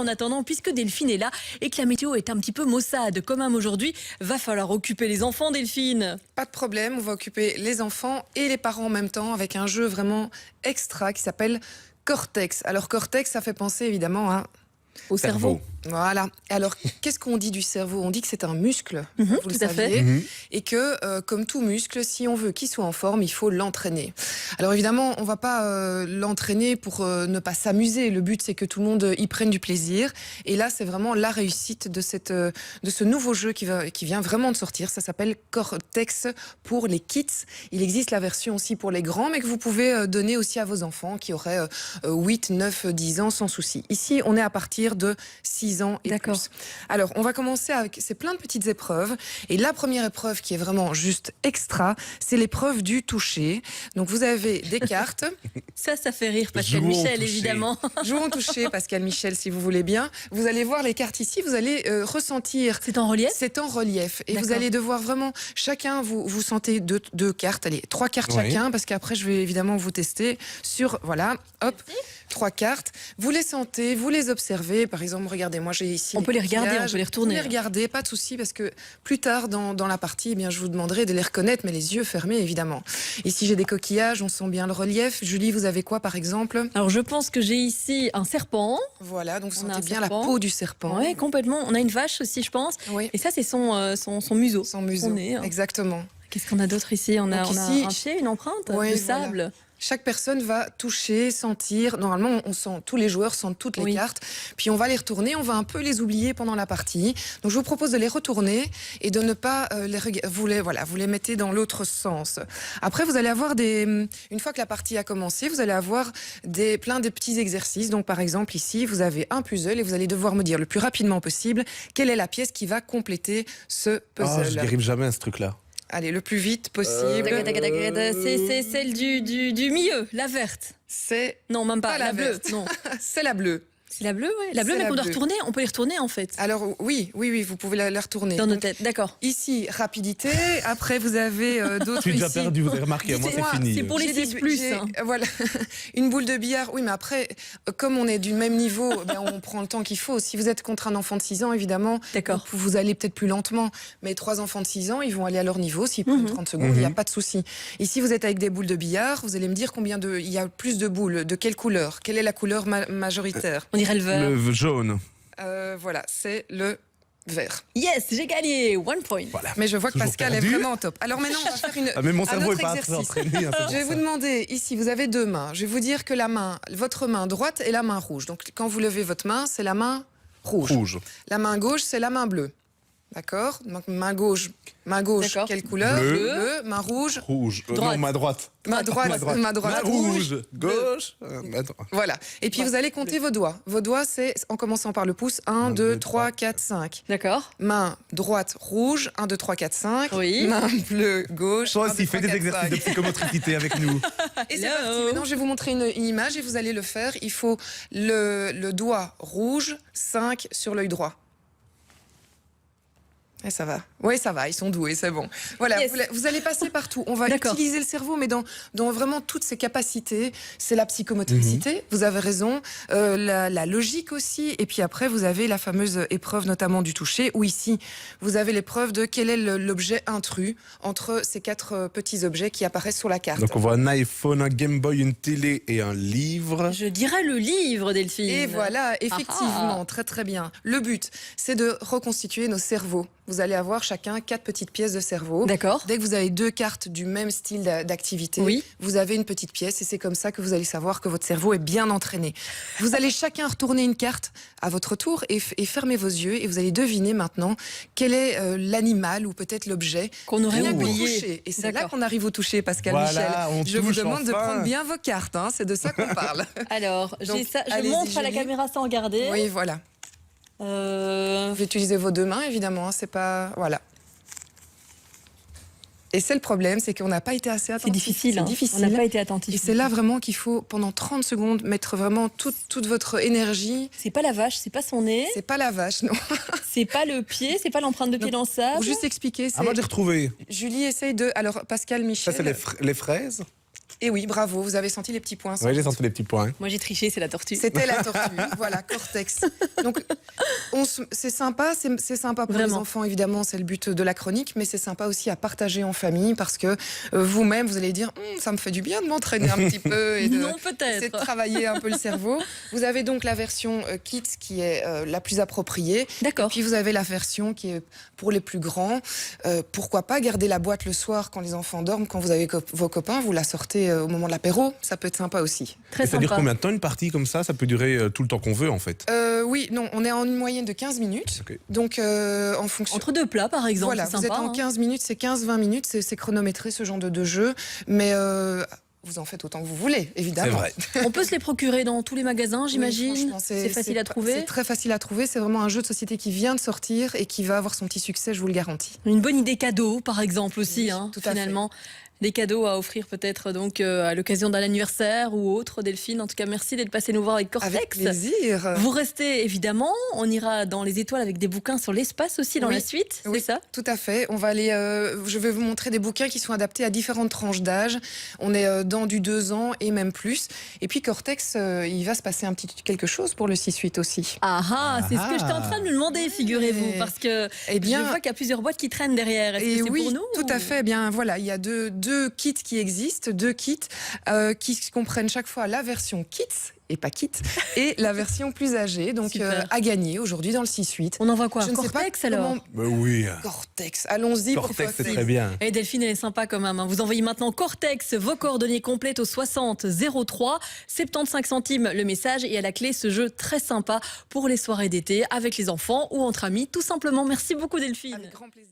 en attendant, puisque Delphine est là et que la météo est un petit peu maussade, comme aujourd'hui, va falloir occuper les enfants, Delphine. Pas de problème, on va occuper les enfants et les parents en même temps avec un jeu vraiment extra qui s'appelle Cortex. Alors Cortex, ça fait penser évidemment à... Au cerveau. Voilà. Alors, qu'est-ce qu'on dit du cerveau? On dit que c'est un muscle, vous le tout à fait. saviez, et que, comme tout muscle, si on veut qu'il soit en forme, il faut l'entraîner. Alors évidemment, on ne va pas l'entraîner pour ne pas s'amuser. Le but, c'est que tout le monde y prenne du plaisir. Et là, c'est vraiment la réussite de ce nouveau jeu qui vient vraiment de sortir. Ça s'appelle Cortex pour les kids. Il existe la version aussi pour les grands, mais que vous pouvez donner aussi à vos enfants qui auraient 8, 9, 10 ans sans souci. Ici, on est à partir de 6 ans et plus. Alors, on va commencer avec c'est plein de petites épreuves. Et la première épreuve qui est vraiment juste extra, c'est l'épreuve du toucher. Donc, vous avez des cartes. Ça fait rire Pascal Michel, évidemment. Jouons au toucher, Pascal Michel, si vous voulez bien. Vous allez voir les cartes ici, vous allez ressentir. C'est en relief? C'est en relief. Et vous allez devoir vraiment, chacun, vous sentez deux cartes, allez, 3 cartes chacun, parce qu'après, je vais évidemment vous tester sur, voilà, hop, 3 cartes. Vous les sentez, vous les observez. Par exemple, regardez, moi j'ai ici. On peut les regarder, on peut les retourner. Vous les regardez, pas de souci, parce que plus tard dans la partie, eh bien, je vous demanderai de les reconnaître, mais les yeux fermés, évidemment. Ici, j'ai des coquillages, on sent bien le relief. Julie, vous avez quoi, par exemple? Alors, je pense que j'ai ici un serpent. Voilà, donc vous sentez bien la peau du serpent. Oui, complètement. On a une vache aussi, je pense. Oui. Et ça, c'est son museau. Son museau, nez, hein. Exactement. Qu'est-ce qu'on a d'autre ici? On a un pied, une empreinte, oui, de sable. Voilà. Chaque personne va toucher, sentir. Normalement, on sent, tous les joueurs sentent toutes les cartes. Puis on va les retourner, on va un peu les oublier pendant la partie. Donc je vous propose de les retourner et de ne pas vous les mettez dans l'autre sens. Après, vous allez avoir une fois que la partie a commencé, vous allez avoir plein de petits exercices. Donc par exemple, ici, vous avez un puzzle et vous allez devoir me dire le plus rapidement possible quelle est la pièce qui va compléter ce puzzle. Je n'y arrive jamais à ce truc-là. Allez, le plus vite possible. C'est celle du milieu, la verte. C'est non, même pas la bleue. Non, c'est la bleue. C'est la bleue, oui. La bleue, mais qu'on doit retourner. On peut les retourner, en fait. Alors, oui, vous pouvez la retourner. Dans nos têtes, d'accord. Ici, rapidité. Après, vous avez d'autres. Je suis déjà perdu, vous avez remarqué. Moi, c'est fini. C'est pour les 6 plus. Voilà. Une boule de billard. Oui, mais après, comme on est du même niveau, on prend le temps qu'il faut. Si vous êtes contre un enfant de 6 ans, évidemment, vous allez peut-être plus lentement. Mais 3 enfants de 6 ans, ils vont aller à leur niveau. S'ils prennent 30 secondes, il n'y a pas de souci. Ici, vous êtes avec des boules de billard. Vous allez me dire il y a plus de boules. De quelle couleur? Quelle est la couleur majoritaire? On dirait le vert. Le jaune. Voilà, c'est le vert. Yes, j'ai gagné, 1 point. Voilà. Mais je vois que Pascal est vraiment top. Alors maintenant, on va faire mais mon cerveau un est autre pas exercice. entraîné. Je vais vous demander, ici, vous avez 2 mains. Je vais vous dire que votre main droite est la main rouge. Donc quand vous levez votre main, c'est la main rouge. La main gauche, c'est la main bleue. D'accord? Donc main gauche, quelle couleur? Bleu. Main rouge? Rouge. Non, main droite. Main droite. Rouge. Gauche. Voilà. Et puis vous allez compter vos doigts. Vos doigts, c'est en commençant par le pouce. 1, 2, 3, 4, 5. D'accord. Main droite rouge. 1, 2, 3, 4, 5. Oui. Main bleue gauche. Toi aussi, fais des exercices de psychomotricité avec nous. Et c'est parti. Maintenant, je vais vous montrer une image et vous allez le faire. Il faut le doigt rouge, 5 sur l'œil droit. Et ça va. Oui, ça va. Ils sont doués, c'est bon. Voilà, vous allez passer partout. On va utiliser le cerveau, mais dans vraiment toutes ses capacités. C'est la psychomotricité, vous avez raison. La logique aussi. Et puis après, vous avez la fameuse épreuve, notamment du toucher, où ici, vous avez l'épreuve de quel est l'objet intrus entre ces 4 petits objets qui apparaissent sur la carte. Donc on voit un iPhone, un Game Boy, une télé et un livre. Je dirais le livre, Delphine. Et voilà, effectivement, très très bien. Le but, c'est de reconstituer nos cerveaux. Vous allez avoir chacun 4 petites pièces de cerveau. D'accord. Dès que vous avez 2 cartes du même style d'activité, vous avez une petite pièce et c'est comme ça que vous allez savoir que votre cerveau est bien entraîné. Vous allez chacun retourner une carte à votre tour et fermer vos yeux et vous allez deviner maintenant quel est l'animal ou peut-être l'objet qu'on aurait oublié. Et c'est là qu'on arrive au toucher, Pascal Michel. Je vous demande de prendre bien vos cartes, hein, c'est de ça qu'on parle. Alors, je montre à la caméra sans regarder. Oui, voilà. Vous utilisez vos 2 mains, évidemment. Hein, c'est pas... Voilà. Et c'est le problème, c'est qu'on n'a pas été assez attentif. C'est difficile. Hein. Difficile. On n'a pas été attentif. Et c'est là vraiment qu'il faut, pendant 30 secondes, mettre vraiment toute votre énergie. C'est pas la vache, c'est pas son nez. C'est pas la vache, non. C'est pas le pied, c'est pas l'empreinte de pied dans le sable. Pour juste expliquer. Ah, moi j'ai retrouvé. Julie essaye de... Alors, Pascal Michel... Ça, c'est les fraises. Et oui, bravo, vous avez senti les petits points. Oui, j'ai senti les petits points. Moi j'ai triché, c'est la tortue. C'était la tortue, voilà, Cortex. Donc, c'est sympa, c'est sympa pour les Vraiment. enfants, évidemment, c'est le but de la chronique, mais c'est sympa aussi à partager en famille parce que vous-même, vous allez dire, ça me fait du bien de m'entraîner un petit peu et Non, essayer de peut-être. travailler un peu le cerveau. Vous avez donc la version Kids qui est la plus appropriée. D'accord. Puis vous avez la version qui est pour les plus grands. Pourquoi pas garder la boîte le soir quand les enfants dorment, quand vous avez vos copains, vous la sortez au moment de l'apéro, ça peut être sympa aussi. Très Ça dure sympa. combien de temps une partie comme ça? Ça peut durer tout le temps qu'on veut en fait. Oui, non, on est en une moyenne de 15 minutes. Ok. Donc en fonction... Entre deux plats, par exemple, Voilà, c'est vous êtes sympa. en 15 minutes, c'est 15-20 minutes, c'est chronométré ce genre de jeu, mais vous en faites autant que vous voulez, évidemment. C'est vrai. On peut se les procurer dans tous les magasins, Oui, j'imagine. franchement, C'est facile à trouver. C'est très facile à trouver, c'est vraiment un jeu de société qui vient de sortir et qui va avoir son petit succès, je vous le garantis. Une bonne idée cadeau, par exemple aussi, Oui, hein, tout à fait. finalement. Des cadeaux à offrir peut-être donc à l'occasion d'un anniversaire ou autre, Delphine. En tout cas, merci d'être passée nous voir avec Cortex. Avec plaisir. Vous restez évidemment, on ira dans les étoiles avec des bouquins sur l'espace aussi dans Oui. la suite, Oui. c'est ça? Tout à fait. On va aller. Je vais vous montrer des bouquins qui sont adaptés à différentes tranches d'âge. On est dans du 2 ans et même plus. Et puis Cortex, il va se passer un petit quelque chose pour le 6-8 aussi. Ah ah, c'est ce que j'étais en train de me demander, figurez-vous, parce que Eh bien, je vois qu'il y a plusieurs boîtes qui traînent derrière. Est-ce et que c'est oui, pour nous tout ou- à fait. Eh bien, voilà, il y a deux kits qui existent, deux kits qui comprennent chaque fois la version Kids et pas Kit et la version plus âgée. Donc Super. à gagner aujourd'hui dans le 6-8. On envoie quoi? Je ne sais pas Cortex alors? comment- Mais oui. Cortex. Allons-y. Cortex, pourquoi c'est pas. très bien. Et Delphine, elle est sympa quand même. Hein. Vous envoyez maintenant Cortex, vos coordonnées complètes au 60 03, 75 centimes le message et à la clé ce jeu très sympa pour les soirées d'été avec les enfants ou entre amis tout simplement. Merci beaucoup Delphine. Avec grand plaisir.